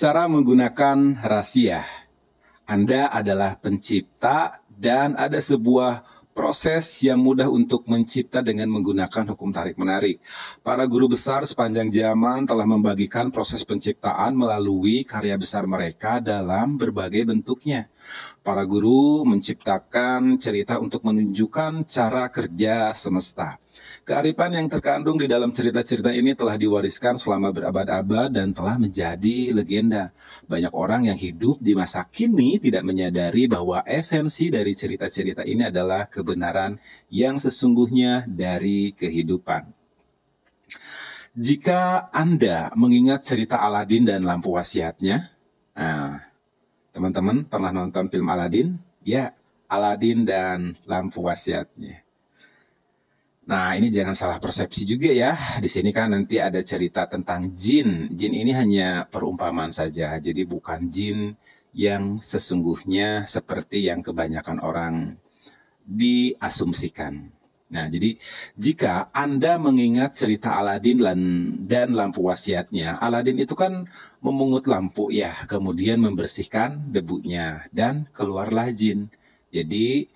Cara menggunakan rahasia. Anda adalah pencipta dan ada sebuah proses yang mudah untuk mencipta dengan menggunakan hukum tarik-menarik. Para guru besar sepanjang zaman telah membagikan proses penciptaan melalui karya besar mereka dalam berbagai bentuknya. Para guru menciptakan cerita untuk menunjukkan cara kerja semesta. Kearifan yang terkandung di dalam cerita-cerita ini telah diwariskan selama berabad-abad dan telah menjadi legenda. Banyak orang yang hidup di masa kini tidak menyadari bahwa esensi dari cerita-cerita ini adalah kebenaran yang sesungguhnya dari kehidupan. Jika Anda mengingat cerita Aladin dan lampu wasiatnya, teman-teman pernah nonton film Aladin? Ya, Aladin dan lampu wasiatnya. Nah, ini jangan salah persepsi juga ya. Di sini kan nanti ada cerita tentang jin. Jin ini hanya perumpamaan saja. Jadi bukan jin yang sesungguhnya seperti yang kebanyakan orang diasumsikan. Nah, jadi jika Anda mengingat cerita Aladin dan lampu wasiatnya, Aladin itu kan memungut lampu ya, kemudian membersihkan debunya dan keluarlah jin. Jadi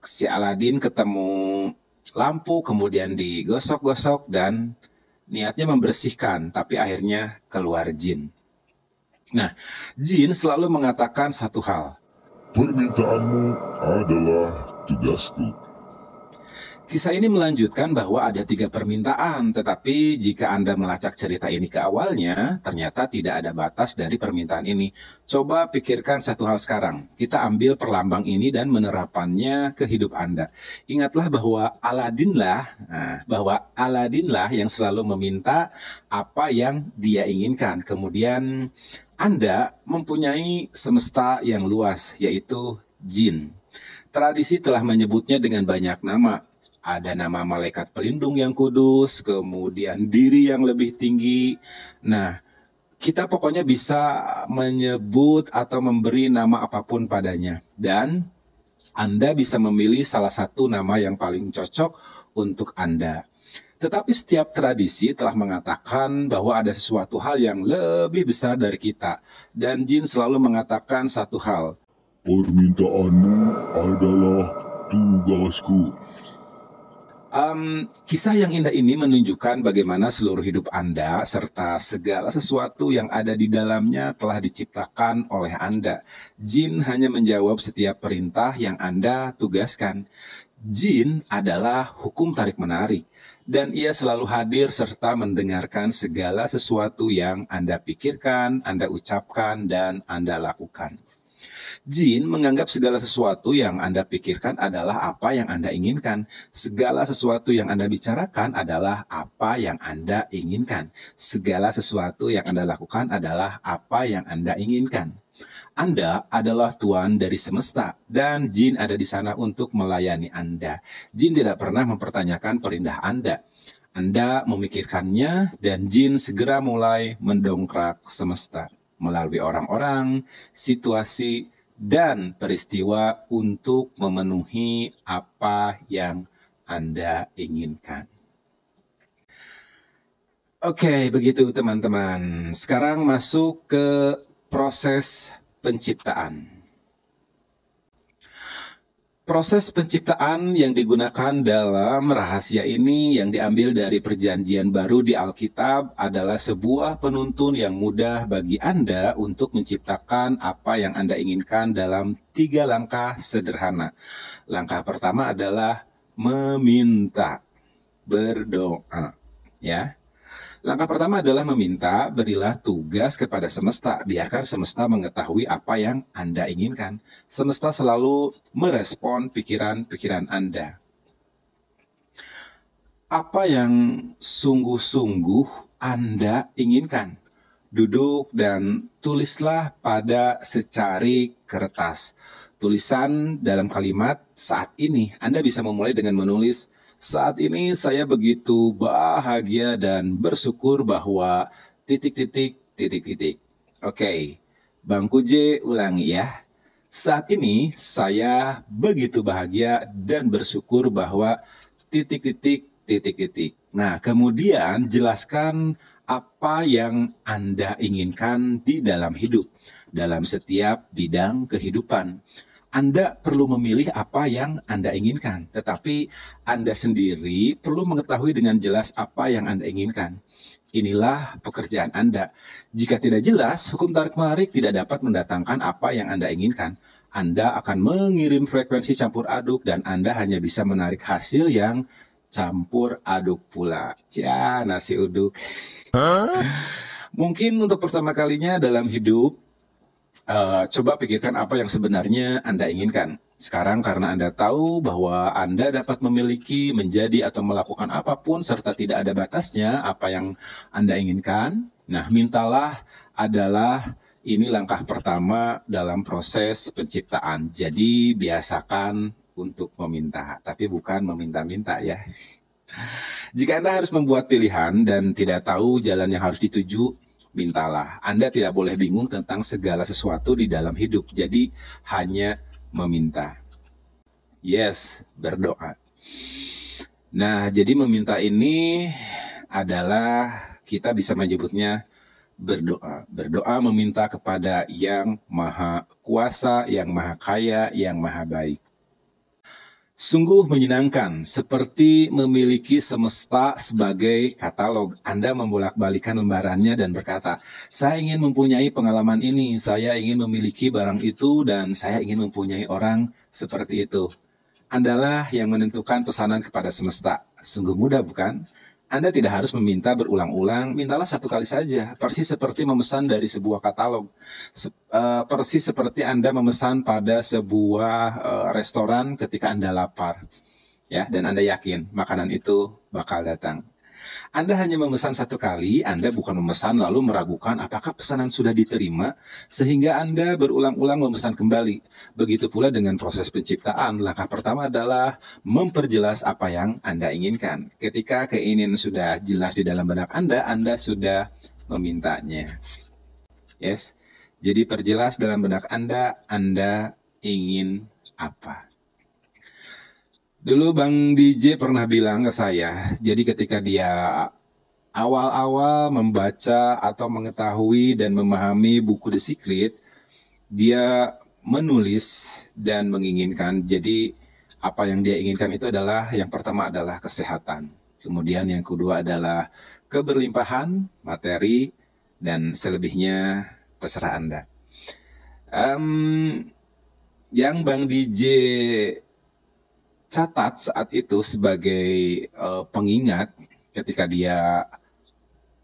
si Aladin ketemu lampu, kemudian digosok-gosok dan niatnya membersihkan, tapi akhirnya keluar jin. Nah, jin selalu mengatakan satu hal. Permintaanmu adalah tugasku. Kisah ini melanjutkan bahwa ada 3 permintaan, tetapi jika Anda melacak cerita ini ke awalnya, ternyata tidak ada batas dari permintaan ini. Coba pikirkan satu hal sekarang. Kita ambil perlambang ini dan menerapkannya ke hidup Anda. Ingatlah bahwa Aladin lah yang selalu meminta apa yang dia inginkan. Kemudian Anda mempunyai semesta yang luas, yaitu jin. Tradisi telah menyebutnya dengan banyak nama. Ada nama malaikat pelindung yang kudus, kemudian diri yang lebih tinggi. Nah, kita pokoknya bisa menyebut atau memberi nama apapun padanya. Dan Anda bisa memilih salah satu nama yang paling cocok untuk Anda. Tetapi setiap tradisi telah mengatakan bahwa ada sesuatu hal yang lebih besar dari kita. Dan jin selalu mengatakan satu hal. Permintaanmu adalah tugasku. Kisah yang indah ini menunjukkan bagaimana seluruh hidup Anda serta segala sesuatu yang ada di dalamnya telah diciptakan oleh Anda. Jin hanya menjawab setiap perintah yang Anda tugaskan. Jin adalah hukum tarik-menarik, dan ia selalu hadir serta mendengarkan segala sesuatu yang Anda pikirkan, Anda ucapkan, dan Anda lakukan. Jin menganggap segala sesuatu yang Anda pikirkan adalah apa yang Anda inginkan. Segala sesuatu yang Anda bicarakan adalah apa yang Anda inginkan. Segala sesuatu yang Anda lakukan adalah apa yang Anda inginkan. Anda adalah tuan dari semesta dan jin ada di sana untuk melayani Anda. Jin tidak pernah mempertanyakan perintah Anda. Anda memikirkannya dan jin segera mulai mendongkrak semesta melalui orang-orang, situasi, dan peristiwa untuk memenuhi apa yang Anda inginkan. Oke, begitu teman-teman. Sekarang masuk ke proses penciptaan. Proses penciptaan yang digunakan dalam rahasia ini yang diambil dari Perjanjian Baru di Alkitab adalah sebuah penuntun yang mudah bagi Anda untuk menciptakan apa yang Anda inginkan dalam 3 langkah sederhana. Langkah pertama adalah meminta, berdoa, ya. Langkah pertama adalah meminta, berilah tugas kepada semesta. Biarkan semesta mengetahui apa yang Anda inginkan. Semesta selalu merespon pikiran-pikiran Anda. Apa yang sungguh-sungguh Anda inginkan? Duduk dan tulislah pada secari kertas. Tulisan dalam kalimat saat ini. Anda bisa memulai dengan menulis, saat ini saya begitu bahagia dan bersyukur bahwa ... Oke, Bangku J ulangi ya. Saat ini saya begitu bahagia dan bersyukur bahwa ... Nah, kemudian jelaskan apa yang Anda inginkan di dalam hidup, dalam setiap bidang kehidupan. Anda perlu memilih apa yang Anda inginkan, tetapi Anda sendiri perlu mengetahui dengan jelas apa yang Anda inginkan. Inilah pekerjaan Anda. Jika tidak jelas, hukum tarik-menarik tidak dapat mendatangkan apa yang Anda inginkan. Anda akan mengirim frekuensi campur aduk dan Anda hanya bisa menarik hasil yang campur aduk pula. Ya, nasi uduk. Mungkin untuk pertama kalinya dalam hidup, coba pikirkan apa yang sebenarnya Anda inginkan. Sekarang karena Anda tahu bahwa Anda dapat memiliki, menjadi, atau melakukan apapun serta tidak ada batasnya apa yang Anda inginkan. Nah, mintalah adalah ini langkah pertama dalam proses penciptaan. Jadi biasakan untuk meminta, tapi bukan meminta-minta ya. Jika Anda harus membuat pilihan dan tidak tahu jalan yang harus dituju, mintalah. Anda tidak boleh bingung tentang segala sesuatu di dalam hidup. Jadi hanya meminta. Yes, berdoa. Nah, jadi meminta ini adalah kita bisa menyebutnya berdoa. Berdoa meminta kepada yang maha kuasa, yang maha kaya, yang maha baik. Sungguh menyenangkan, seperti memiliki semesta sebagai katalog. Anda membolak-balikan lembarannya dan berkata, saya ingin mempunyai pengalaman ini, saya ingin memiliki barang itu, dan saya ingin mempunyai orang seperti itu. Andalah yang menentukan pesanan kepada semesta. Sungguh mudah bukan? Anda tidak harus meminta berulang-ulang, mintalah satu kali saja, persis seperti memesan dari sebuah katalog. Persis seperti Anda memesan pada sebuah restoran ketika Anda lapar. Ya, dan Anda yakin makanan itu bakal datang. Anda hanya memesan satu kali, Anda bukan memesan lalu meragukan apakah pesanan sudah diterima, sehingga Anda berulang-ulang memesan kembali. Begitu pula dengan proses penciptaan, langkah pertama adalah memperjelas apa yang Anda inginkan. Ketika keinginan sudah jelas di dalam benak Anda sudah memintanya. Yes, jadi perjelas dalam benak Anda ingin apa. Dulu Bang DJ pernah bilang ke saya, jadi ketika dia awal-awal membaca atau mengetahui dan memahami buku The Secret, dia menulis dan menginginkan. Jadi apa yang dia inginkan itu adalah, yang pertama adalah kesehatan. Kemudian yang kedua adalah keberlimpahan, materi, dan selebihnya terserah Anda. Yang Bang DJ catat saat itu sebagai pengingat ketika dia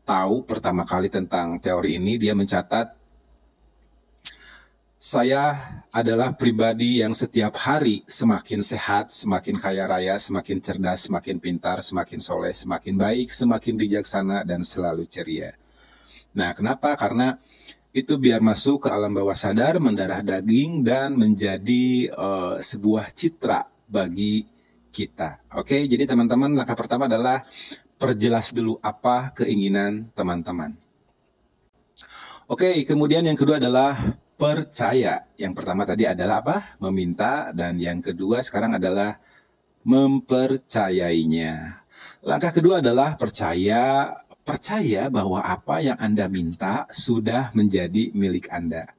tahu pertama kali tentang teori ini, dia mencatat, saya adalah pribadi yang setiap hari semakin sehat, semakin kaya raya, semakin cerdas, semakin pintar, semakin soleh, semakin baik, semakin bijaksana, dan selalu ceria. Nah, kenapa? Karena itu biar masuk ke alam bawah sadar, mendarah daging, dan menjadi sebuah citra bagi kita. Oke, jadi teman-teman, langkah pertama adalah perjelas dulu apa keinginan teman-teman. Oke, kemudian yang kedua adalah percaya. Yang pertama tadi adalah apa? Meminta, dan yang kedua sekarang adalah mempercayainya. Langkah kedua adalah percaya bahwa apa yang Anda minta sudah menjadi milik Anda.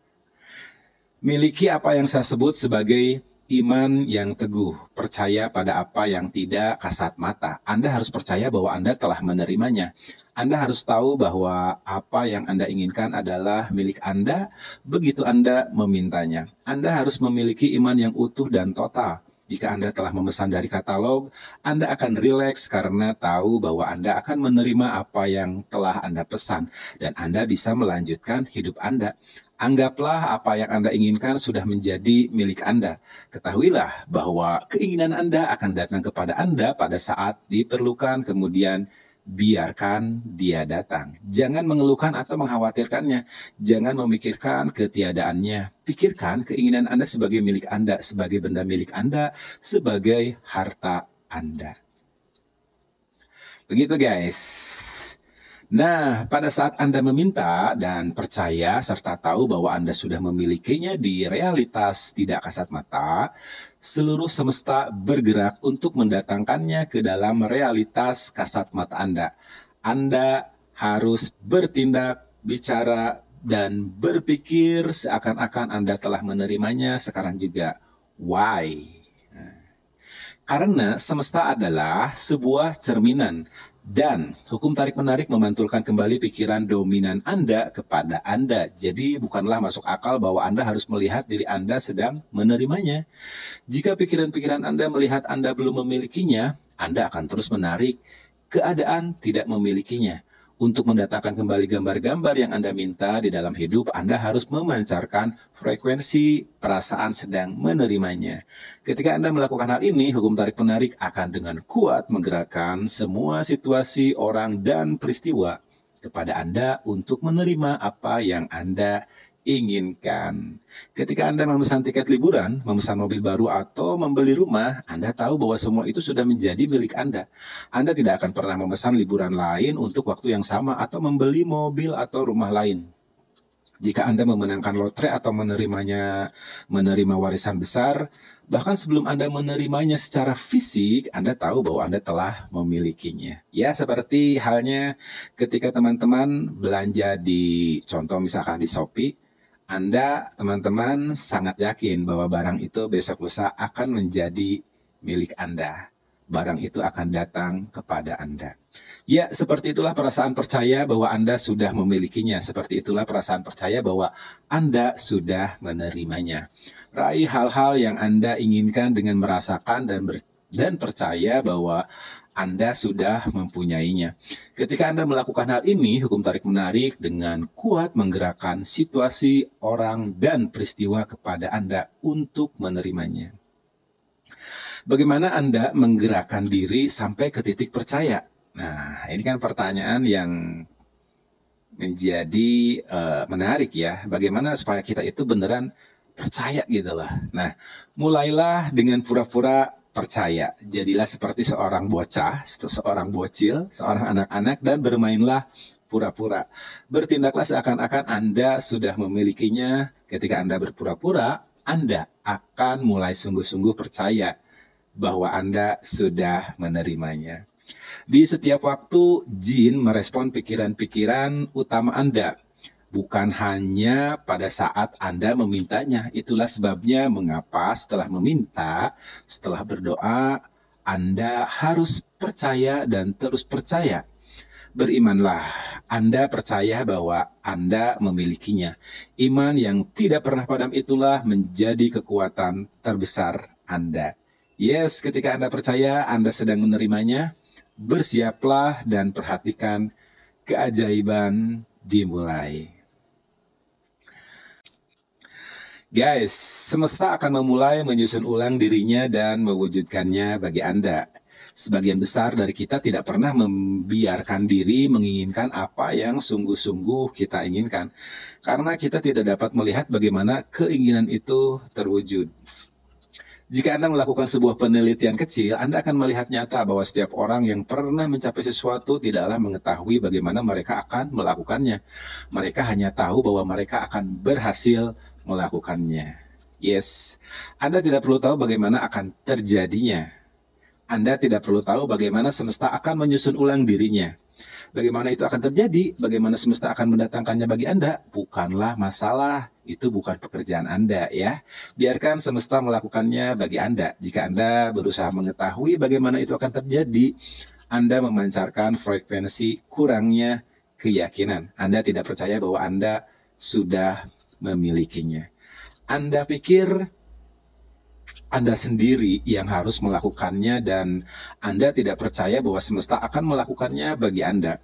Miliki apa yang saya sebut sebagai iman yang teguh, percaya pada apa yang tidak kasat mata. Anda harus percaya bahwa Anda telah menerimanya. Anda harus tahu bahwa apa yang Anda inginkan adalah milik Anda begitu Anda memintanya. Anda harus memiliki iman yang utuh dan total. Jika Anda telah memesan dari katalog, Anda akan rileks karena tahu bahwa Anda akan menerima apa yang telah Anda pesan, dan Anda bisa melanjutkan hidup Anda. Anggaplah apa yang Anda inginkan sudah menjadi milik Anda. Ketahuilah bahwa keinginan Anda akan datang kepada Anda pada saat diperlukan, kemudian biarkan dia datang. Jangan mengeluhkan atau mengkhawatirkannya. Jangan memikirkan ketiadaannya. Pikirkan keinginan Anda sebagai milik Anda, sebagai benda milik Anda, sebagai harta Anda. Begitu guys. Nah, pada saat Anda meminta dan percaya serta tahu bahwa Anda sudah memilikinya di realitas tidak kasat mata, seluruh semesta bergerak untuk mendatangkannya ke dalam realitas kasat mata Anda. Anda harus bertindak, bicara, dan berpikir seakan-akan Anda telah menerimanya sekarang juga. Why? Karena semesta adalah sebuah cerminan dan hukum tarik-menarik memantulkan kembali pikiran dominan Anda kepada Anda. Jadi bukanlah masuk akal bahwa Anda harus melihat diri Anda sedang menerimanya. Jika pikiran-pikiran Anda melihat Anda belum memilikinya, Anda akan terus menarik keadaan tidak memilikinya. Untuk mendatangkan kembali gambar-gambar yang Anda minta di dalam hidup, Anda harus memancarkan frekuensi perasaan sedang menerimanya. Ketika Anda melakukan hal ini, hukum tarik-menarik akan dengan kuat menggerakkan semua situasi, orang, dan peristiwa kepada Anda untuk menerima apa yang Anda inginkan. Ketika Anda memesan tiket liburan, memesan mobil baru, atau membeli rumah, Anda tahu bahwa semua itu sudah menjadi milik Anda. Anda tidak akan pernah memesan liburan lain untuk waktu yang sama atau membeli mobil atau rumah lain. Jika Anda memenangkan lotre atau menerima warisan besar, bahkan sebelum Anda menerimanya secara fisik, Anda tahu bahwa Anda telah memilikinya. Ya, seperti halnya ketika teman-teman belanja di, contoh misalkan di Shopee, Anda, teman-teman, sangat yakin bahwa barang itu besok lusa akan menjadi milik Anda. Barang itu akan datang kepada Anda. Ya, seperti itulah perasaan percaya bahwa Anda sudah memilikinya. Seperti itulah perasaan percaya bahwa Anda sudah menerimanya. Raih hal-hal yang Anda inginkan dengan merasakan dan percaya bahwa Anda sudah mempunyainya. Ketika Anda melakukan hal ini, hukum tarik-menarik dengan kuat menggerakkan situasi, orang, dan peristiwa kepada Anda untuk menerimanya. Bagaimana Anda menggerakkan diri sampai ke titik percaya? Nah, ini kan pertanyaan yang menjadi menarik ya. Bagaimana supaya kita itu beneran percaya gitu loh. Nah, mulailah dengan pura-pura percaya. Jadilah seperti seorang bocah, seorang bocil, seorang anak-anak, dan bermainlah pura-pura. Bertindaklah seakan-akan Anda sudah memilikinya. Ketika Anda berpura-pura, Anda akan mulai sungguh-sungguh percaya bahwa Anda sudah menerimanya. Di setiap waktu, jin merespon pikiran-pikiran utama Anda. Bukan hanya pada saat Anda memintanya. Itulah sebabnya mengapa setelah meminta, setelah berdoa, Anda harus percaya dan terus percaya. Berimanlah, Anda percaya bahwa Anda memilikinya. Iman yang tidak pernah padam itulah menjadi kekuatan terbesar Anda. Yes, ketika Anda percaya Anda sedang menerimanya, bersiaplah dan perhatikan keajaiban dimulai. Guys, semesta akan memulai menyusun ulang dirinya dan mewujudkannya bagi Anda. Sebagian besar dari kita tidak pernah membiarkan diri menginginkan apa yang sungguh-sungguh kita inginkan. Karena kita tidak dapat melihat bagaimana keinginan itu terwujud. Jika Anda melakukan sebuah penelitian kecil, Anda akan melihat nyata bahwa setiap orang yang pernah mencapai sesuatu tidaklah mengetahui bagaimana mereka akan melakukannya. Mereka hanya tahu bahwa mereka akan berhasil melakukannya. Yes, Anda tidak perlu tahu bagaimana akan terjadinya. Anda tidak perlu tahu bagaimana semesta akan menyusun ulang dirinya. Bagaimana itu akan terjadi, bagaimana semesta akan mendatangkannya bagi Anda, bukanlah masalah. Itu bukan pekerjaan Anda ya. Biarkan semesta melakukannya bagi Anda. Jika Anda berusaha mengetahui bagaimana itu akan terjadi, Anda memancarkan frekuensi kurangnya keyakinan. Anda tidak percaya bahwa Anda sudah memilikinya. Anda pikir Anda sendiri yang harus melakukannya dan Anda tidak percaya bahwa semesta akan melakukannya bagi Anda.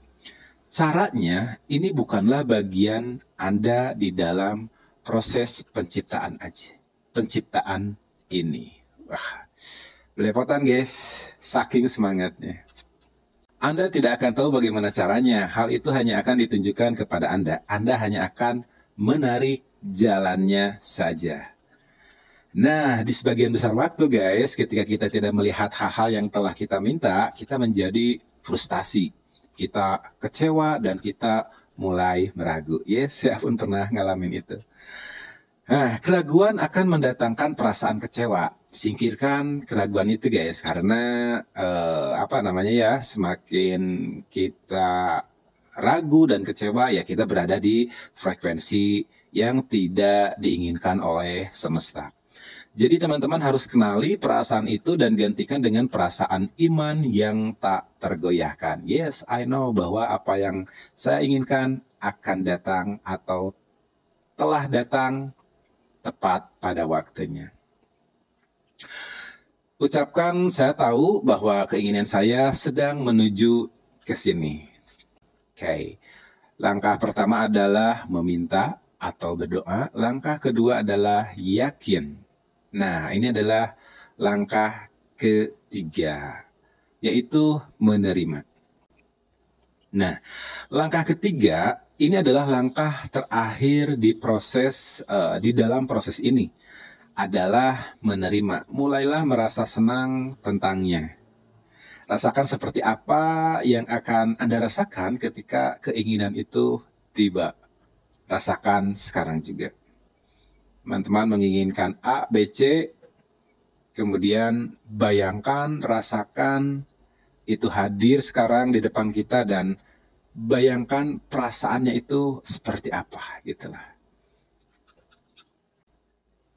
Caranya ini bukanlah bagian Anda di dalam proses penciptaan aja. Penciptaan ini. Wah, belepotan guys, saking semangatnya. Anda tidak akan tahu bagaimana caranya. Hal itu hanya akan ditunjukkan kepada Anda. Anda hanya akan menarik jalannya saja. Nah, di sebagian besar waktu guys, ketika kita tidak melihat hal-hal yang telah kita minta, kita menjadi frustasi. Kita kecewa dan kita mulai meragu. Yes, saya pun pernah ngalamin itu. Nah, keraguan akan mendatangkan perasaan kecewa. Singkirkan keraguan itu guys, karena semakin kita ragu dan kecewa, ya kita berada di frekuensi yang tidak diinginkan oleh semesta. Jadi teman-teman harus kenali perasaan itu dan gantikan dengan perasaan iman yang tak tergoyahkan. Yes, I know bahwa apa yang saya inginkan akan datang atau telah datang tepat pada waktunya. Ucapkan, saya tahu bahwa keinginan saya sedang menuju ke sini. Oke. Langkah pertama adalah meminta atau berdoa. Langkah kedua adalah yakin. Nah, ini adalah langkah ketiga, yaitu menerima. Nah, langkah ketiga ini adalah langkah terakhir di dalam proses ini, adalah menerima. Mulailah merasa senang tentangnya. Rasakan seperti apa yang akan Anda rasakan ketika keinginan itu tiba. Rasakan sekarang juga. Teman-teman menginginkan A, B, C, kemudian bayangkan, rasakan itu hadir sekarang di depan kita dan bayangkan perasaannya itu seperti apa, gitulah.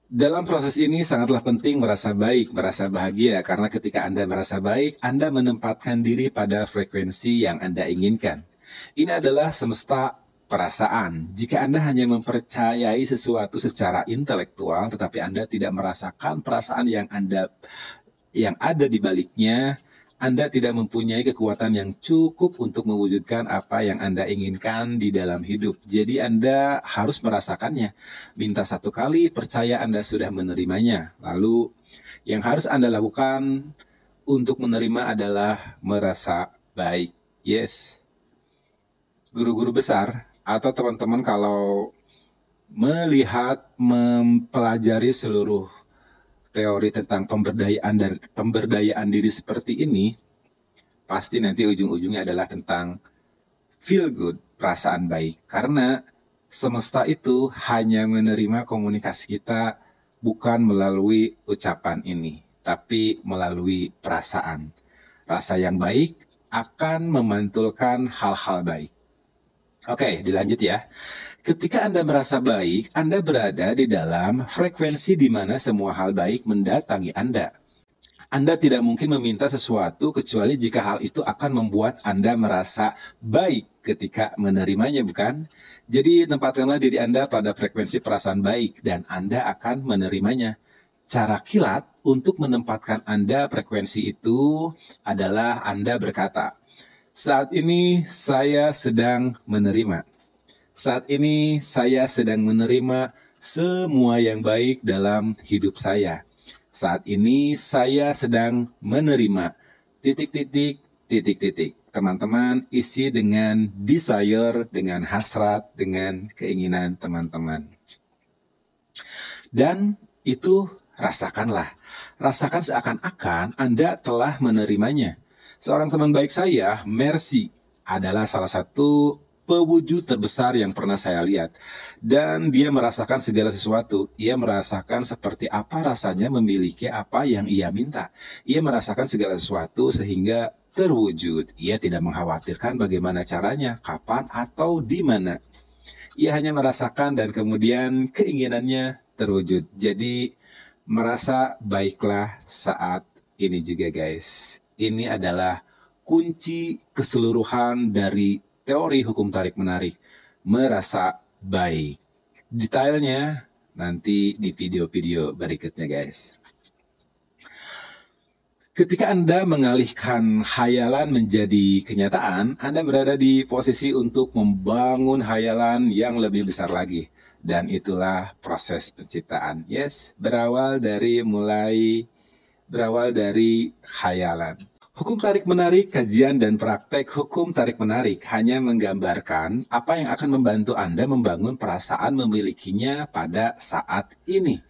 Dalam proses ini sangatlah penting merasa baik, merasa bahagia, karena ketika Anda merasa baik, Anda menempatkan diri pada frekuensi yang Anda inginkan. Ini adalah semesta perasaan. Jika Anda hanya mempercayai sesuatu secara intelektual, tetapi Anda tidak merasakan perasaan yang ada di baliknya, Anda tidak mempunyai kekuatan yang cukup untuk mewujudkan apa yang Anda inginkan di dalam hidup. Jadi Anda harus merasakannya. Minta satu kali, percaya Anda sudah menerimanya. Lalu yang harus Anda lakukan untuk menerima adalah merasa baik. Yes. Guru-guru besar atau teman-teman kalau melihat, mempelajari seluruh teori tentang pemberdayaan diri seperti ini, pasti nanti ujung-ujungnya adalah tentang feel good, perasaan baik. Karena semesta itu hanya menerima komunikasi kita bukan melalui ucapan ini, tapi melalui perasaan. Rasa yang baik akan memantulkan hal-hal baik. Oke, dilanjut ya. Ketika Anda merasa baik, Anda berada di dalam frekuensi di mana semua hal baik mendatangi Anda. Anda tidak mungkin meminta sesuatu kecuali jika hal itu akan membuat Anda merasa baik ketika menerimanya, bukan? Jadi tempatkanlah diri Anda pada frekuensi perasaan baik dan Anda akan menerimanya. Cara kilat untuk menempatkan Anda frekuensi itu adalah Anda berkata, "Saat ini saya sedang menerima. Saat ini saya sedang menerima semua yang baik dalam hidup saya. Saat ini saya sedang menerima titik-titik, titik-titik." Teman-teman isi dengan desire, dengan hasrat, dengan keinginan teman-teman. Dan itu rasakanlah. Rasakan seakan-akan Anda telah menerimanya. Seorang teman baik saya, Mercy, adalah salah satu pewujud terbesar yang pernah saya lihat. Dan dia merasakan segala sesuatu. Ia merasakan seperti apa rasanya memiliki apa yang ia minta. Ia merasakan segala sesuatu sehingga terwujud. Ia tidak mengkhawatirkan bagaimana caranya, kapan, atau di mana. Ia hanya merasakan dan kemudian keinginannya terwujud. Jadi merasa baiklah saat ini juga, guys. Ini adalah kunci keseluruhan dari teori hukum tarik-menarik, merasa baik. Detailnya nanti di video-video berikutnya, guys. Ketika Anda mengalihkan hayalan menjadi kenyataan, Anda berada di posisi untuk membangun hayalan yang lebih besar lagi. Dan itulah proses penciptaan. Yes, berawal dari hayalan. Hukum tarik-menarik, kajian dan praktek hukum tarik-menarik hanya menggambarkan apa yang akan membantu Anda membangun perasaan memilikinya pada saat ini.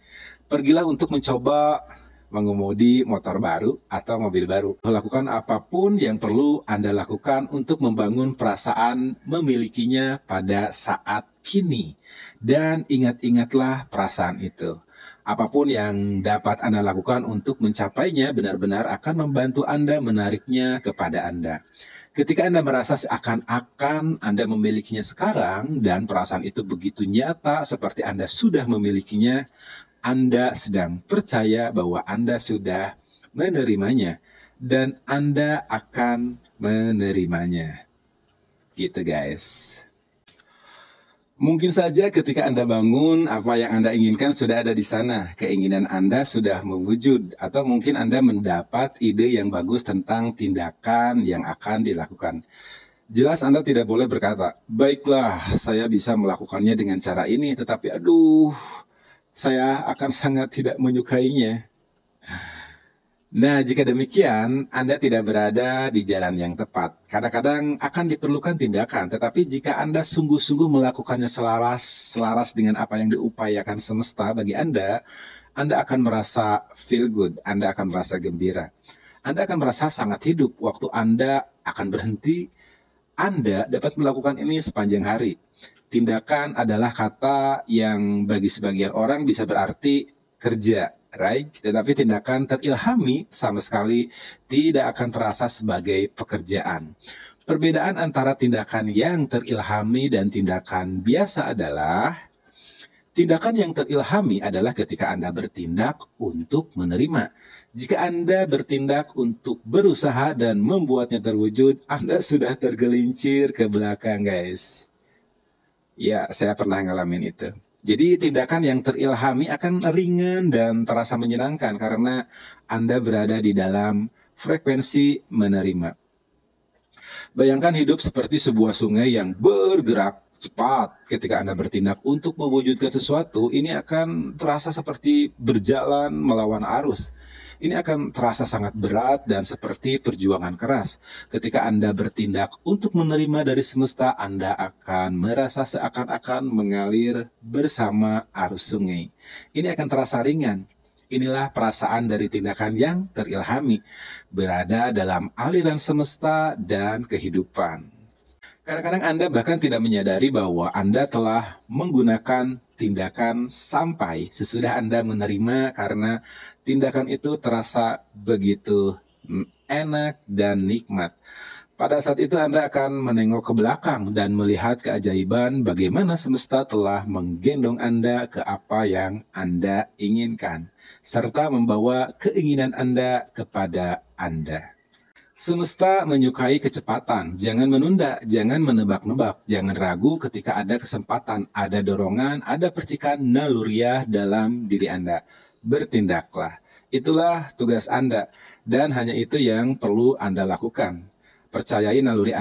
Pergilah untuk mencoba mengemudi motor baru atau mobil baru. Lakukan apapun yang perlu Anda lakukan untuk membangun perasaan memilikinya pada saat kini. Dan ingat-ingatlah perasaan itu. Apapun yang dapat Anda lakukan untuk mencapainya benar-benar akan membantu Anda menariknya kepada Anda. Ketika Anda merasa seakan-akan Anda memilikinya sekarang dan perasaan itu begitu nyata seperti Anda sudah memilikinya, Anda sedang percaya bahwa Anda sudah menerimanya dan Anda akan menerimanya. Gitu guys. Mungkin saja ketika Anda bangun, apa yang Anda inginkan sudah ada di sana. Keinginan Anda sudah mewujud. Atau mungkin Anda mendapat ide yang bagus tentang tindakan yang akan dilakukan. Jelas Anda tidak boleh berkata, baiklah saya bisa melakukannya dengan cara ini, tetapi aduh, saya akan sangat tidak menyukainya. Nah, jika demikian, Anda tidak berada di jalan yang tepat. Kadang-kadang akan diperlukan tindakan, tetapi jika Anda sungguh-sungguh melakukannya selaras dengan apa yang diupayakan semesta bagi Anda akan merasa feel good, Anda akan merasa gembira. Anda akan merasa sangat hidup. Waktu Anda akan berhenti, Anda dapat melakukan ini sepanjang hari. Tindakan adalah kata yang bagi sebagian orang bisa berarti kerja. Right? Tetapi tindakan terilhami sama sekali tidak akan terasa sebagai pekerjaan. Perbedaan antara tindakan yang terilhami dan tindakan biasa adalah tindakan yang terilhami adalah ketika Anda bertindak untuk menerima. Jika Anda bertindak untuk berusaha dan membuatnya terwujud, Anda sudah tergelincir ke belakang, guys. Ya, saya pernah ngalamin itu. Jadi tindakan yang terilhami akan ringan dan terasa menyenangkan karena Anda berada di dalam frekuensi menerima. Bayangkan hidup seperti sebuah sungai yang bergerak cepat. Ketika Anda bertindak untuk mewujudkan sesuatu, ini akan terasa seperti berjalan melawan arus. Ini akan terasa sangat berat dan seperti perjuangan keras. Ketika Anda bertindak untuk menerima dari semesta, Anda akan merasa seakan-akan mengalir bersama arus sungai. Ini akan terasa ringan. Inilah perasaan dari tindakan yang terilhami, berada dalam aliran semesta dan kehidupan. Kadang-kadang Anda bahkan tidak menyadari bahwa Anda telah menggunakan tindakan sampai sesudah Anda menerima karena tindakan itu terasa begitu enak dan nikmat. Pada saat itu Anda akan menengok ke belakang dan melihat keajaiban bagaimana semesta telah menggendong Anda ke apa yang Anda inginkan, serta membawa keinginan Anda kepada Anda. Semesta menyukai kecepatan, jangan menunda, jangan menebak-nebak, jangan ragu ketika ada kesempatan, ada dorongan, ada percikan naluriah dalam diri Anda. Bertindaklah, itulah tugas Anda, dan hanya itu yang perlu Anda lakukan. Percayai naluri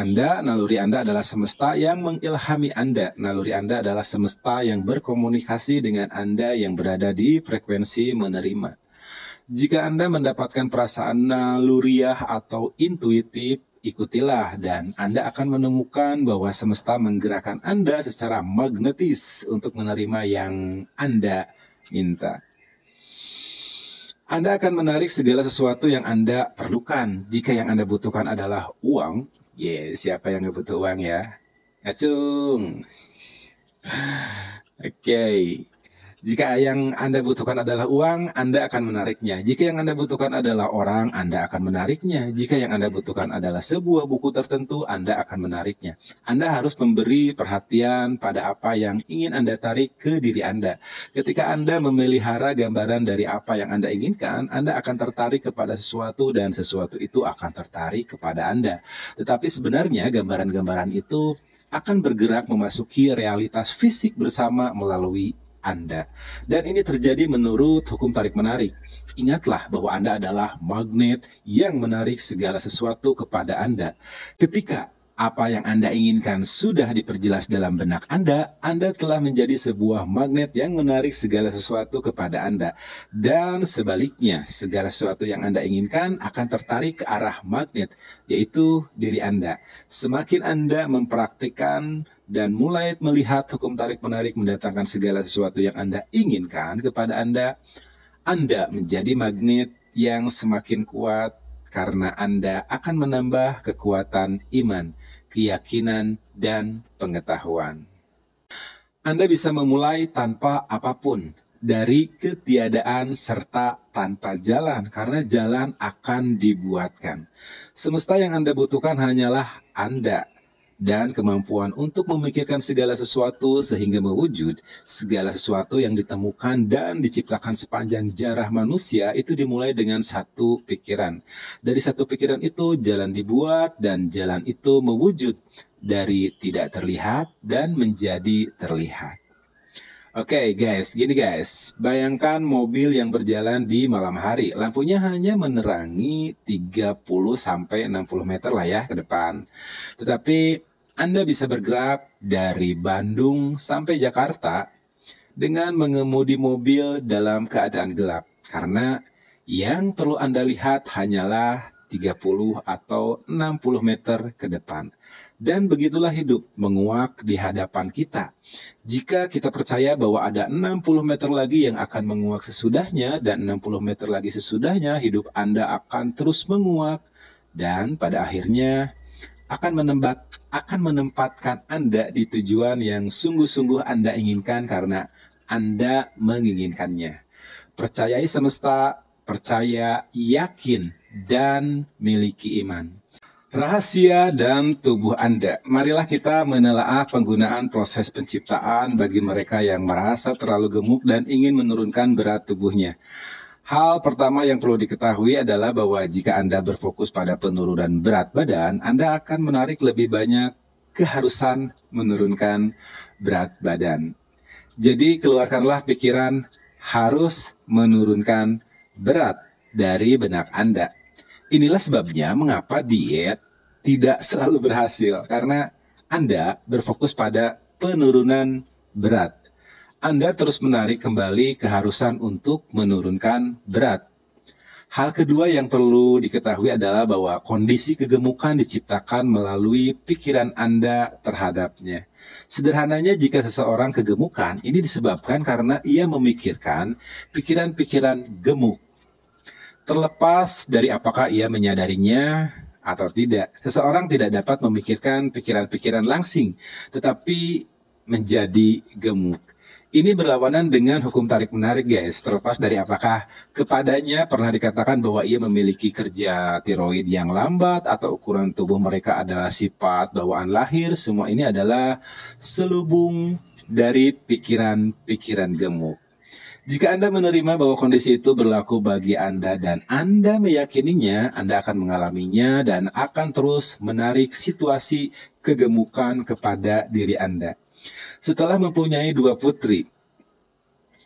Anda adalah semesta yang mengilhami Anda, naluri Anda adalah semesta yang berkomunikasi dengan Anda yang berada di frekuensi menerima. Jika Anda mendapatkan perasaan naluriah atau intuitif, ikutilah dan Anda akan menemukan bahwa semesta menggerakkan Anda secara magnetis untuk menerima yang Anda minta. Anda akan menarik segala sesuatu yang Anda perlukan. Jika yang Anda butuhkan adalah uang, siapa yang nggak butuh uang ya? Acung. Oke. Jika yang Anda butuhkan adalah uang, Anda akan menariknya. Jika yang Anda butuhkan adalah orang, Anda akan menariknya. Jika yang Anda butuhkan adalah sebuah buku tertentu, Anda akan menariknya. Anda harus memberi perhatian pada apa yang ingin Anda tarik ke diri Anda. Ketika Anda memelihara gambaran dari apa yang Anda inginkan, Anda akan tertarik kepada sesuatu dan sesuatu itu akan tertarik kepada Anda. Tetapi sebenarnya gambaran-gambaran itu akan bergerak memasuki realitas fisik bersama melalui Anda. Dan ini terjadi menurut hukum tarik-menarik. Ingatlah bahwa Anda adalah magnet yang menarik segala sesuatu kepada Anda. Ketika apa yang Anda inginkan sudah diperjelas dalam benak Anda telah menjadi sebuah magnet yang menarik segala sesuatu kepada Anda. Dan sebaliknya, segala sesuatu yang Anda inginkan akan tertarik ke arah magnet, yaitu diri Anda. Semakin Anda mempraktikkan dan mulai melihat hukum tarik-menarik mendatangkan segala sesuatu yang Anda inginkan kepada Anda menjadi magnet yang semakin kuat karena Anda akan menambah kekuatan iman, keyakinan, dan pengetahuan. Anda bisa memulai tanpa apapun. dari ketiadaan serta tanpa jalan, karena jalan akan dibuatkan. Semesta yang Anda butuhkan hanyalah Anda, dan kemampuan untuk memikirkan segala sesuatu sehingga mewujud. Segala sesuatu yang ditemukan dan diciptakan sepanjang sejarah manusia itu dimulai dengan satu pikiran. Dari satu pikiran itu jalan dibuat dan jalan itu mewujud dari tidak terlihat dan menjadi terlihat. Oke guys, gini guys, bayangkan mobil yang berjalan di malam hari. Lampunya hanya menerangi 30-60 meter lah ya ke depan. Tetapi Anda bisa bergerak dari Bandung sampai Jakarta dengan mengemudi mobil dalam keadaan gelap. Karena yang perlu Anda lihat hanyalah 30 atau 60 meter ke depan. Dan begitulah hidup menguak di hadapan kita. Jika kita percaya bahwa ada 60 meter lagi yang akan menguak sesudahnya dan 60 meter lagi sesudahnya, hidup Anda akan terus menguak dan pada akhirnya akan menempatkan Anda di tujuan yang sungguh-sungguh Anda inginkan karena Anda menginginkannya. Percayai semesta, percaya, yakin, dan miliki iman. Rahasia dan tubuh Anda. Marilah kita menelaah penggunaan proses penciptaan bagi mereka yang merasa terlalu gemuk dan ingin menurunkan berat tubuhnya. Hal pertama yang perlu diketahui adalah bahwa jika Anda berfokus pada penurunan berat badan, Anda akan menarik lebih banyak keharusan menurunkan berat badan. Jadi keluarkanlah pikiran harus menurunkan berat dari benak Anda. Inilah sebabnya mengapa diet tidak selalu berhasil, karena Anda berfokus pada penurunan berat. Anda terus menarik kembali keharusan untuk menurunkan berat. Hal kedua yang perlu diketahui adalah bahwa kondisi kegemukan diciptakan melalui pikiran Anda terhadapnya. Sederhananya, jika seseorang kegemukan, ini disebabkan karena ia memikirkan pikiran-pikiran gemuk. Terlepas dari apakah ia menyadarinya atau tidak, seseorang tidak dapat memikirkan pikiran-pikiran langsing, tetapi menjadi gemuk. Ini berlawanan dengan hukum tarik-menarik guys, terlepas dari apakah kepadanya pernah dikatakan bahwa ia memiliki kerja tiroid yang lambat atau ukuran tubuh mereka adalah sifat bawaan lahir. Semua ini adalah selubung dari pikiran-pikiran gemuk. Jika Anda menerima bahwa kondisi itu berlaku bagi Anda dan Anda meyakininya, Anda akan mengalaminya dan akan terus menarik situasi kegemukan kepada diri Anda. Setelah mempunyai 2 putri,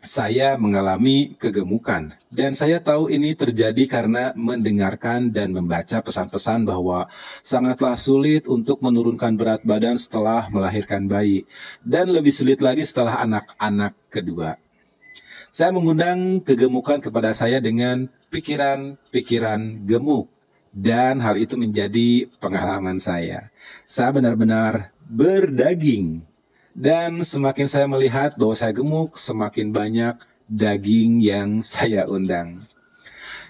saya mengalami kegemukan. Dan saya tahu ini terjadi karena mendengarkan dan membaca pesan-pesan bahwa sangatlah sulit untuk menurunkan berat badan setelah melahirkan bayi. Dan lebih sulit lagi setelah anak-anak kedua. Saya mengundang kegemukan kepada saya dengan pikiran-pikiran gemuk. Dan hal itu menjadi pengalaman saya. Saya benar-benar berdaging. Dan semakin saya melihat bahwa saya gemuk, semakin banyak daging yang saya undang.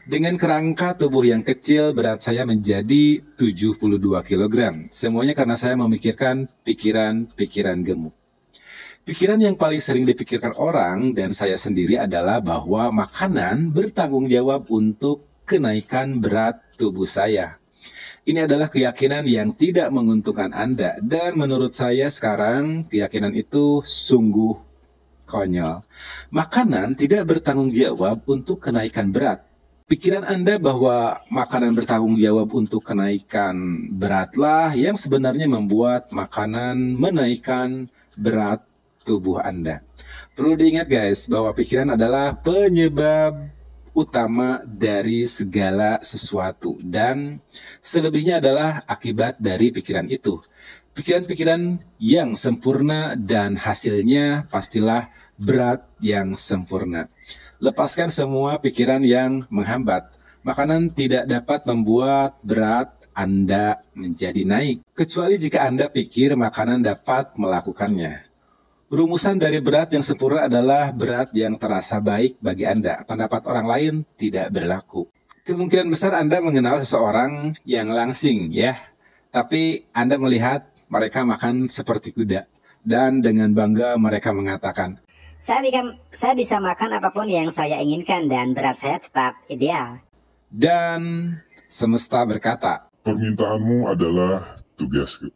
Dengan kerangka tubuh yang kecil, berat saya menjadi 72 kg. Semuanya karena saya memikirkan pikiran-pikiran gemuk. Pikiran yang paling sering dipikirkan orang dan saya sendiri adalah bahwa makanan bertanggung jawab untuk kenaikan berat tubuh saya. Ini adalah keyakinan yang tidak menguntungkan Anda, dan menurut saya sekarang keyakinan itu sungguh konyol. Makanan tidak bertanggung jawab untuk kenaikan berat. Pikiran Anda bahwa makanan bertanggung jawab untuk kenaikan beratlah yang sebenarnya membuat makanan menaikkan berat tubuh Anda. Perlu diingat guys, bahwa pikiran adalah penyebab utama dari segala sesuatu dan selebihnya adalah akibat dari pikiran itu. Pikiran-pikiran yang sempurna dan hasilnya pastilah berat yang sempurna. Lepaskan semua pikiran yang menghambat. Makanan tidak dapat membuat berat Anda menjadi naik, kecuali jika Anda pikir makanan dapat melakukannya. Rumusan dari berat yang sempurna adalah berat yang terasa baik bagi Anda. Pendapat orang lain tidak berlaku. Kemungkinan besar Anda mengenal seseorang yang langsing ya. Tapi Anda melihat mereka makan seperti kuda. Dan dengan bangga mereka mengatakan, Saya bisa makan apapun yang saya inginkan dan berat saya tetap ideal. Dan semesta berkata, Permintaanmu adalah tugasku.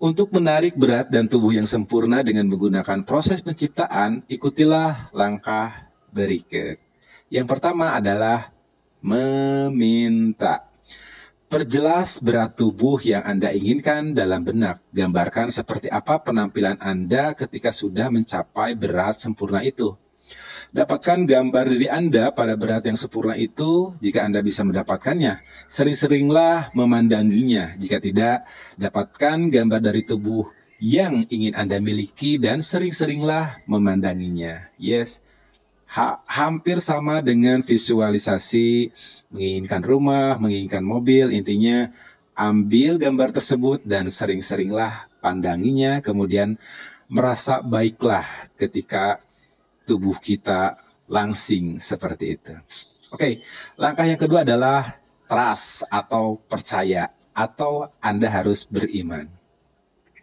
untuk menarik berat dan tubuh yang sempurna dengan menggunakan proses penciptaan, ikutilah langkah berikut. Yang pertama adalah meminta. Perjelas berat tubuh yang Anda inginkan dalam benak. Gambarkan seperti apa penampilan Anda ketika sudah mencapai berat sempurna itu. Dapatkan gambar diri Anda pada berat yang sempurna itu jika Anda bisa mendapatkannya. Sering-seringlah memandanginya. Jika tidak, dapatkan gambar dari tubuh yang ingin Anda miliki dan sering-seringlah memandanginya. Yes, hampir sama dengan visualisasi menginginkan rumah, menginginkan mobil. Intinya, ambil gambar tersebut dan sering-seringlah pandanginya, kemudian merasa baiklah ketika tubuh kita langsing seperti itu. Oke, langkah yang kedua adalah trust atau percaya, atau Anda harus beriman.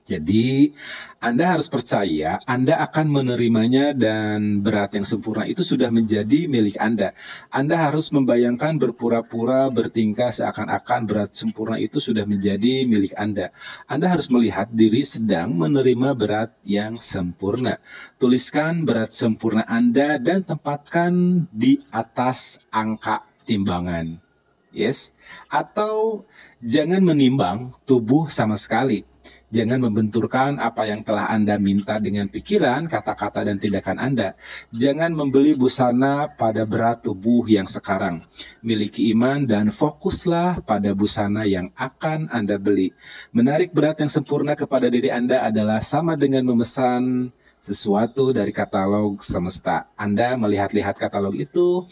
Jadi, Anda harus percaya Anda akan menerimanya dan berat yang sempurna itu sudah menjadi milik Anda. Anda harus membayangkan berpura-pura bertingkah seakan-akan berat sempurna itu sudah menjadi milik Anda. Anda harus melihat diri sedang menerima berat yang sempurna. Tuliskan berat sempurna Anda dan tempatkan di atas angka timbangan. Yes, atau jangan menimbang tubuh sama sekali. Jangan membenturkan apa yang telah Anda minta dengan pikiran, kata-kata, dan tindakan Anda. Jangan membeli busana pada berat tubuh yang sekarang. Miliki iman dan fokuslah pada busana yang akan Anda beli. Menarik berat yang sempurna kepada diri Anda adalah sama dengan memesan sesuatu dari katalog semesta. Anda melihat-lihat katalog itu,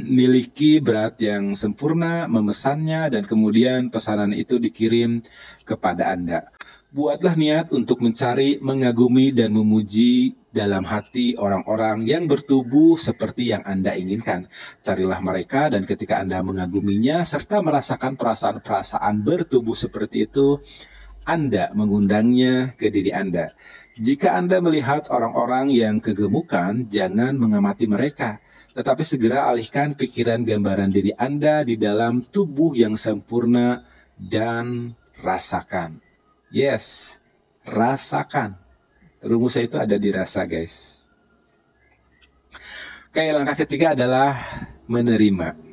miliki berat yang sempurna, memesannya, dan kemudian pesanan itu dikirim kepada Anda. Buatlah niat untuk mencari, mengagumi, dan memuji dalam hati orang-orang yang bertubuh seperti yang Anda inginkan. Carilah mereka, dan ketika Anda mengaguminya serta merasakan perasaan-perasaan bertubuh seperti itu, Anda mengundangnya ke diri Anda. Jika Anda melihat orang-orang yang kegemukan, jangan mengamati mereka, tetapi segera alihkan pikiran gambaran diri Anda di dalam tubuh yang sempurna dan rasakan. Yes, rasakan. Rumusnya itu ada di rasa, guys. Oke, langkah ketiga adalah menerima.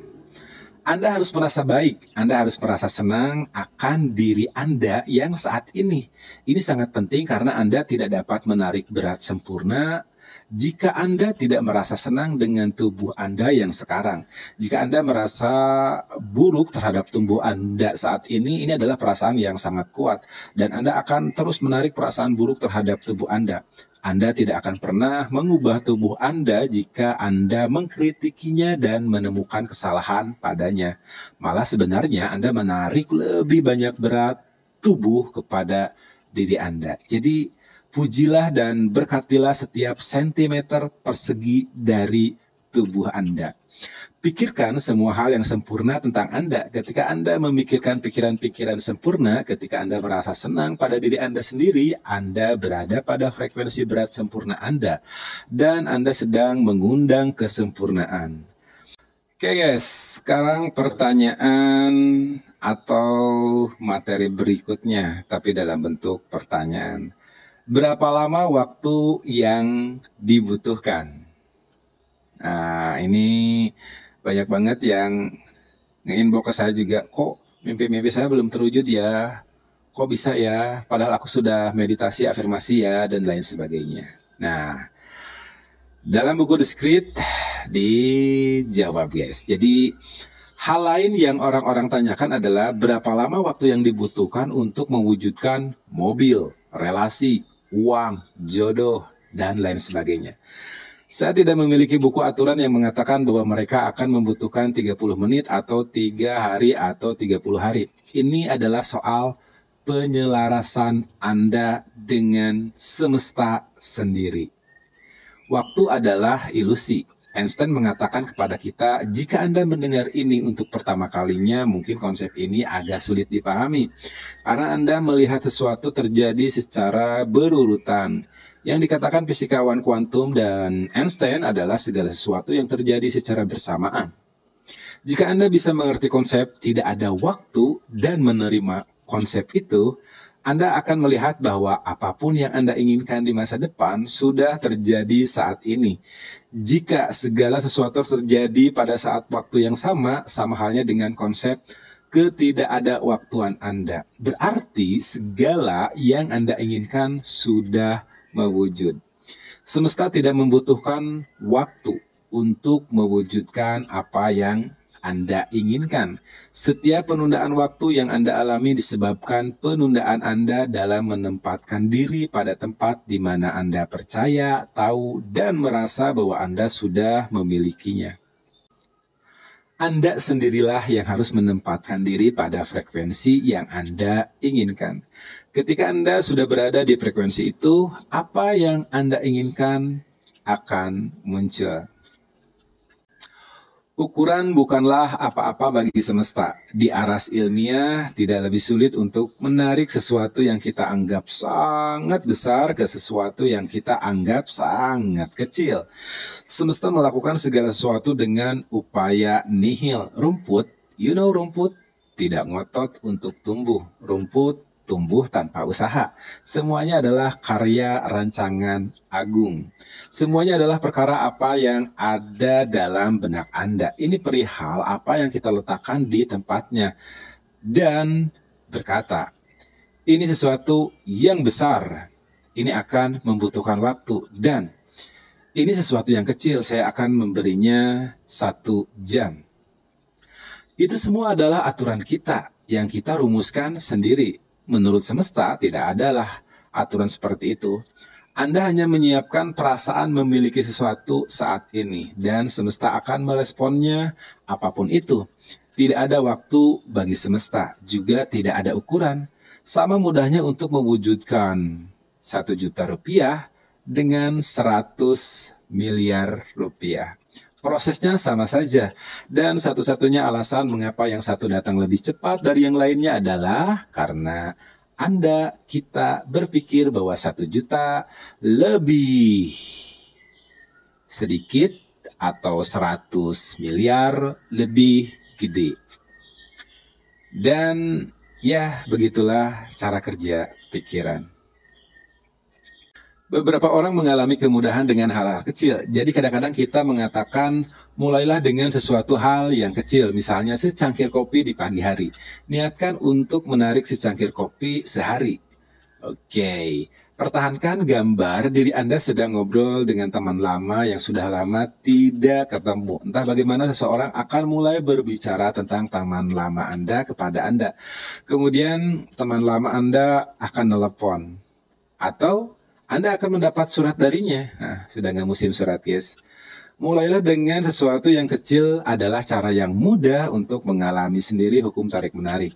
Anda harus merasa baik, Anda harus merasa senang akan diri Anda yang saat ini. Ini sangat penting karena Anda tidak dapat menarik berat sempurna jika Anda tidak merasa senang dengan tubuh Anda yang sekarang. Jika Anda merasa buruk terhadap tubuh Anda saat ini adalah perasaan yang sangat kuat. Dan Anda akan terus menarik perasaan buruk terhadap tubuh Anda. Anda tidak akan pernah mengubah tubuh Anda jika Anda mengkritikinya dan menemukan kesalahan padanya. Malah sebenarnya Anda menarik lebih banyak berat tubuh kepada diri Anda. Jadi pujilah dan berkatilah setiap sentimeter persegi dari tubuh Anda. Pikirkan semua hal yang sempurna tentang Anda. Ketika Anda memikirkan pikiran-pikiran sempurna, ketika Anda merasa senang pada diri Anda sendiri, Anda berada pada frekuensi berat sempurna Anda. Dan Anda sedang mengundang kesempurnaan. Oke guys, sekarang pertanyaan atau materi berikutnya, tapi dalam bentuk pertanyaan. Berapa lama waktu yang dibutuhkan? Nah, ini banyak banget yang nge-inbox ke saya juga, kok mimpi-mimpi saya belum terwujud ya? Kok bisa ya? Padahal aku sudah meditasi, afirmasi ya, dan lain sebagainya. Nah, dalam buku The Secret dijawab guys. Jadi, hal lain yang orang-orang tanyakan adalah berapa lama waktu yang dibutuhkan untuk mewujudkan mobil, relasi, uang, jodoh, dan lain sebagainya. Saya tidak memiliki buku aturan yang mengatakan bahwa mereka akan membutuhkan 30 menit atau 3 hari atau 30 hari. Ini adalah soal penyelarasan Anda dengan semesta sendiri. Waktu adalah ilusi. Einstein mengatakan kepada kita, jika Anda mendengar ini untuk pertama kalinya, mungkin konsep ini agak sulit dipahami. Karena Anda melihat sesuatu terjadi secara berurutan. Yang dikatakan fisikawan kuantum dan Einstein adalah segala sesuatu yang terjadi secara bersamaan. Jika Anda bisa mengerti konsep tidak ada waktu dan menerima konsep itu, Anda akan melihat bahwa apapun yang Anda inginkan di masa depan sudah terjadi saat ini. Jika segala sesuatu terjadi pada saat waktu yang sama halnya dengan konsep ketidakadawaktuan Anda. Berarti segala yang Anda inginkan sudah mewujud. Semesta tidak membutuhkan waktu untuk mewujudkan apa yang Anda inginkan. Setiap penundaan waktu yang Anda alami disebabkan penundaan Anda dalam menempatkan diri pada tempat di mana Anda percaya, tahu, dan merasa bahwa Anda sudah memilikinya. Anda sendirilah yang harus menempatkan diri pada frekuensi yang Anda inginkan. Ketika Anda sudah berada di frekuensi itu, apa yang Anda inginkan akan muncul. Ukuran bukanlah apa-apa bagi semesta. Di aras ilmiah tidak lebih sulit untuk menarik sesuatu yang kita anggap sangat besar ke sesuatu yang kita anggap sangat kecil. Semesta melakukan segala sesuatu dengan upaya nihil. Rumput, rumput tidak ngotot untuk tumbuh. Rumput tumbuh tanpa usaha. Semuanya adalah karya rancangan agung. Semuanya adalah perkara apa yang ada dalam benak Anda. Ini perihal apa yang kita letakkan di tempatnya. Dan berkata, ini sesuatu yang besar. Ini akan membutuhkan waktu. Dan ini sesuatu yang kecil. Saya akan memberinya 1 jam. Itu semua adalah aturan kita yang kita rumuskan sendiri. Menurut semesta tidak adalah aturan seperti itu. Anda hanya menyiapkan perasaan memiliki sesuatu saat ini dan semesta akan meresponnya apapun itu. Tidak ada waktu bagi semesta, juga tidak ada ukuran. Sama mudahnya untuk mewujudkan 1 juta rupiah dengan 100 miliar rupiah. Prosesnya sama saja, dan satu-satunya alasan mengapa yang satu datang lebih cepat dari yang lainnya adalah karena kita berpikir bahwa 1 juta lebih sedikit atau 100 miliar lebih gede. Dan ya begitulah cara kerja pikiran. Beberapa orang mengalami kemudahan dengan hal-hal kecil. Jadi kadang-kadang kita mengatakan mulailah dengan sesuatu hal yang kecil. Misalnya secangkir kopi di pagi hari. Niatkan untuk menarik secangkir kopi sehari. Oke. Pertahankan gambar diri Anda sedang ngobrol dengan teman lama yang sudah lama tidak ketemu. Entah bagaimana seseorang akan mulai berbicara tentang teman lama Anda kepada Anda. Kemudian teman lama Anda akan telepon. Atau Anda akan mendapat surat darinya. Nah, sudah nggak musim surat, guys. Mulailah dengan sesuatu yang kecil adalah cara yang mudah untuk mengalami sendiri hukum tarik-menarik.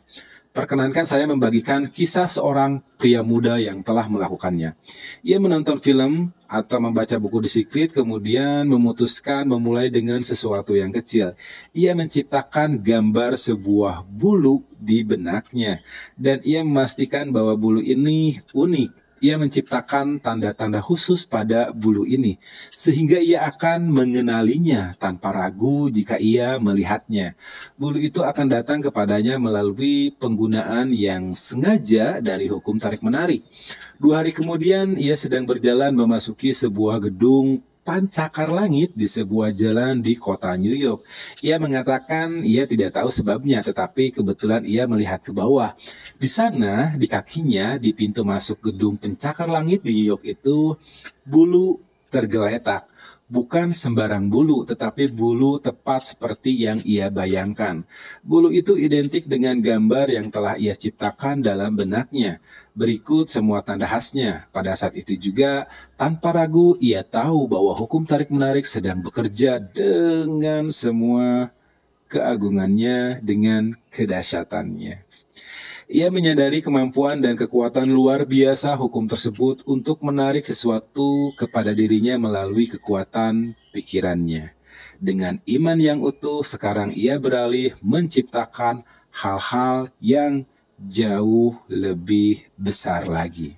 Perkenankan saya membagikan kisah seorang pria muda yang telah melakukannya. Ia menonton film atau membaca buku The Secret, kemudian memutuskan memulai dengan sesuatu yang kecil. Ia menciptakan gambar sebuah bulu di benaknya, dan ia memastikan bahwa bulu ini unik. Ia menciptakan tanda-tanda khusus pada bulu ini, sehingga ia akan mengenalinya tanpa ragu jika ia melihatnya. Bulu itu akan datang kepadanya melalui penggunaan yang sengaja dari hukum tarik-menarik. 2 hari kemudian, ia sedang berjalan memasuki sebuah gedung pancakar langit di sebuah jalan di kota New York. Ia mengatakan ia tidak tahu sebabnya, tetapi kebetulan ia melihat ke bawah. Di sana, di kakinya, di pintu masuk gedung pencakar langit di New York itu, bulu tergeletak. Bukan sembarang bulu, tetapi bulu tepat seperti yang ia bayangkan. Bulu itu identik dengan gambar yang telah ia ciptakan dalam benaknya. Berikut semua tanda khasnya. Pada saat itu juga, tanpa ragu, ia tahu bahwa hukum tarik-menarik sedang bekerja dengan semua keagungannya, dengan kedahsyatannya. Ia menyadari kemampuan dan kekuatan luar biasa hukum tersebut untuk menarik sesuatu kepada dirinya melalui kekuatan pikirannya. Dengan iman yang utuh, sekarang ia beralih menciptakan hal-hal yang jauh lebih besar lagi.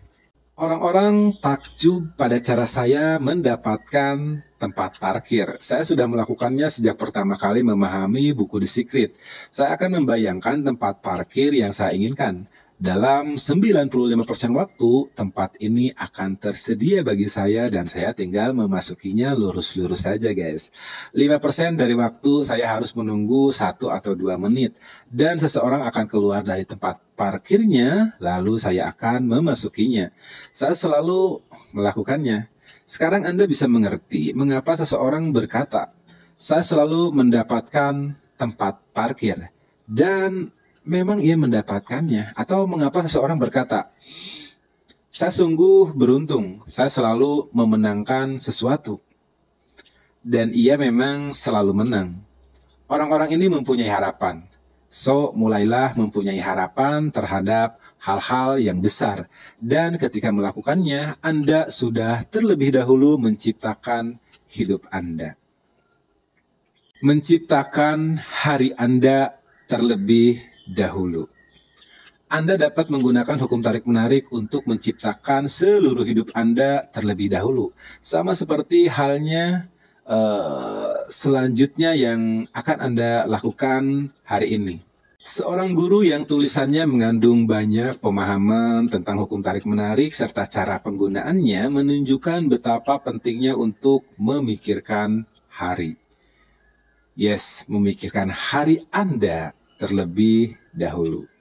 Orang-orang takjub pada cara saya mendapatkan tempat parkir. Saya sudah melakukannya sejak pertama kali memahami buku The Secret. Saya akan membayangkan tempat parkir yang saya inginkan. Dalam 95% waktu, tempat ini akan tersedia bagi saya dan saya tinggal memasukinya lurus-lurus saja guys. 5% dari waktu saya harus menunggu 1 atau 2 menit. Dan seseorang akan keluar dari tempat parkirnya, lalu saya akan memasukinya. Saya selalu melakukannya. Sekarang Anda bisa mengerti mengapa seseorang berkata, saya selalu mendapatkan tempat parkir. Dan memang ia mendapatkannya. Atau mengapa seseorang berkata, saya sungguh beruntung, saya selalu memenangkan sesuatu. Dan ia memang selalu menang. Orang-orang ini mempunyai harapan. So, mulailah mempunyai harapan terhadap hal-hal yang besar. Dan ketika melakukannya, Anda sudah terlebih dahulu menciptakan hidup Anda. Menciptakan hari Anda terlebih dahulu. Anda dapat menggunakan hukum tarik-menarik untuk menciptakan seluruh hidup Anda terlebih dahulu. Sama seperti halnya selanjutnya yang akan Anda lakukan hari ini. Seorang guru yang tulisannya mengandung banyak pemahaman tentang hukum tarik-menarik serta cara penggunaannya menunjukkan betapa pentingnya untuk memikirkan hari. Yes, memikirkan hari Anda terlebih dahulu.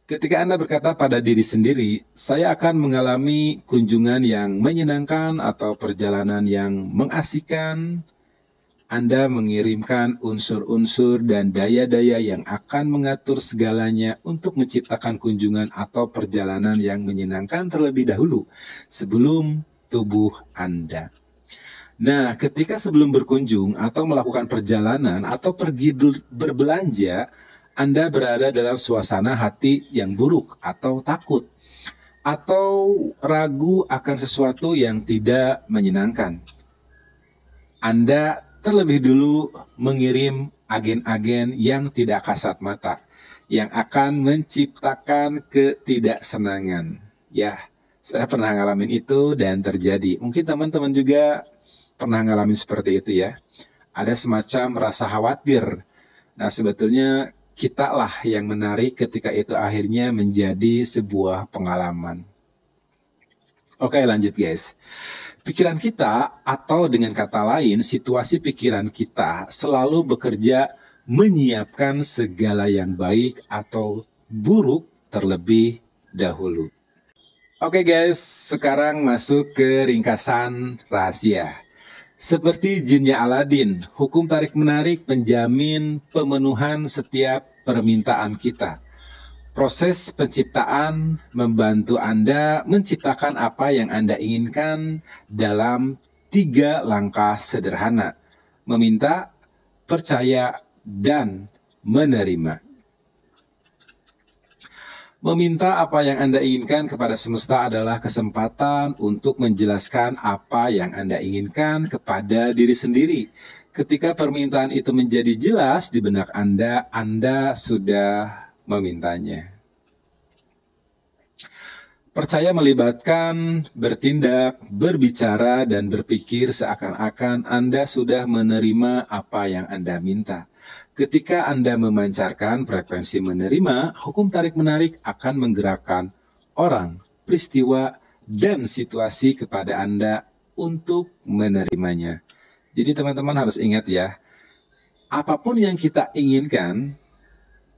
Ketika Anda berkata pada diri sendiri, saya akan mengalami kunjungan yang menyenangkan atau perjalanan yang mengasihkan, Anda mengirimkan unsur-unsur dan daya-daya yang akan mengatur segalanya untuk menciptakan kunjungan atau perjalanan yang menyenangkan terlebih dahulu sebelum tubuh Anda. Nah, ketika sebelum berkunjung atau melakukan perjalanan atau pergi berbelanja, Anda berada dalam suasana hati yang buruk atau takut, atau ragu akan sesuatu yang tidak menyenangkan. Anda terlebih dulu mengirim agen-agen yang tidak kasat mata, yang akan menciptakan ketidaksenangan. Ya, saya pernah ngalamin itu dan terjadi. Mungkin teman-teman juga pernah ngalamin seperti itu ya. Ada semacam rasa khawatir. Nah, sebetulnya kita lah yang menarik ketika itu akhirnya menjadi sebuah pengalaman. Oke, lanjut guys. Pikiran kita, atau dengan kata lain, situasi pikiran kita selalu bekerja menyiapkan segala yang baik atau buruk terlebih dahulu. Oke guys, sekarang masuk ke ringkasan rahasia. Seperti jinnya Aladin, hukum tarik-menarik menjamin pemenuhan setiap permintaan kita. Proses penciptaan membantu Anda menciptakan apa yang Anda inginkan dalam 3 langkah sederhana. Meminta, percaya, dan menerima. Meminta apa yang Anda inginkan kepada semesta adalah kesempatan untuk menjelaskan apa yang Anda inginkan kepada diri sendiri. Ketika permintaan itu menjadi jelas di benak Anda, Anda sudah memintanya. Percaya melibatkan bertindak, berbicara, dan berpikir seakan-akan Anda sudah menerima apa yang Anda minta. Ketika Anda memancarkan frekuensi menerima, hukum tarik-menarik akan menggerakkan orang, peristiwa, dan situasi kepada Anda untuk menerimanya. Jadi teman-teman harus ingat ya, apapun yang kita inginkan,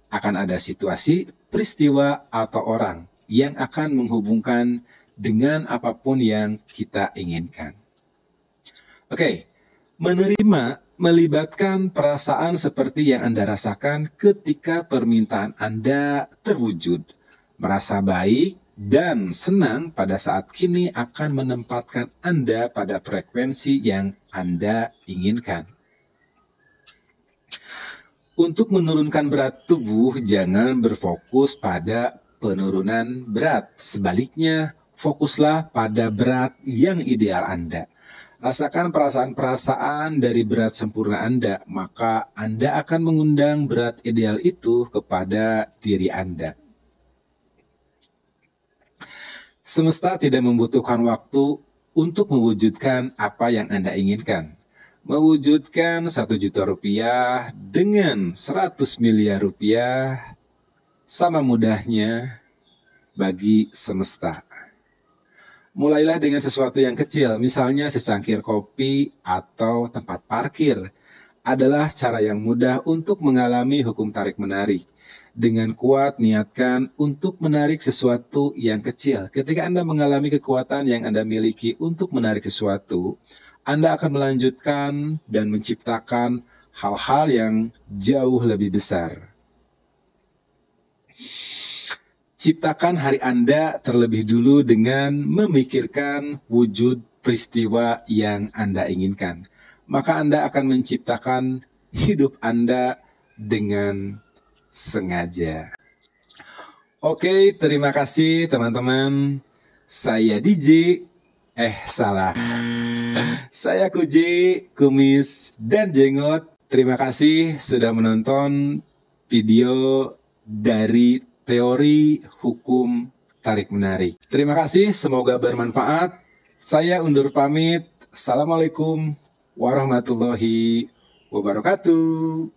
akan ada situasi, peristiwa, atau orang yang akan menghubungkan dengan apapun yang kita inginkan. Oke, menerima melibatkan perasaan seperti yang Anda rasakan ketika permintaan Anda terwujud. Merasa baik dan senang pada saat kini akan menempatkan Anda pada frekuensi yang Anda inginkan. Untuk menurunkan berat tubuh, jangan berfokus pada penurunan berat. Sebaliknya, fokuslah pada berat yang ideal Anda. Rasakan perasaan-perasaan dari berat sempurna Anda, maka Anda akan mengundang berat ideal itu kepada diri Anda. Semesta tidak membutuhkan waktu untuk mewujudkan apa yang Anda inginkan. Mewujudkan 1 juta rupiah dengan 100 miliar rupiah sama mudahnya bagi semesta. Mulailah dengan sesuatu yang kecil, misalnya secangkir kopi atau tempat parkir. Adalah cara yang mudah untuk mengalami hukum tarik-menarik. Dengan kuat, niatkan untuk menarik sesuatu yang kecil. Ketika Anda mengalami kekuatan yang Anda miliki untuk menarik sesuatu, Anda akan melanjutkan dan menciptakan hal-hal yang jauh lebih besar. Ciptakan hari Anda terlebih dulu dengan memikirkan wujud peristiwa yang Anda inginkan. Maka Anda akan menciptakan hidup Anda dengan sengaja. Oke, terima kasih teman-teman. Saya DJ. Salah. Saya Kuji, kumis dan jenggot. Terima kasih sudah menonton video dari teori hukum tarik-menarik. Terima kasih, semoga bermanfaat. Saya undur pamit. Assalamualaikum warahmatullahi wabarakatuh.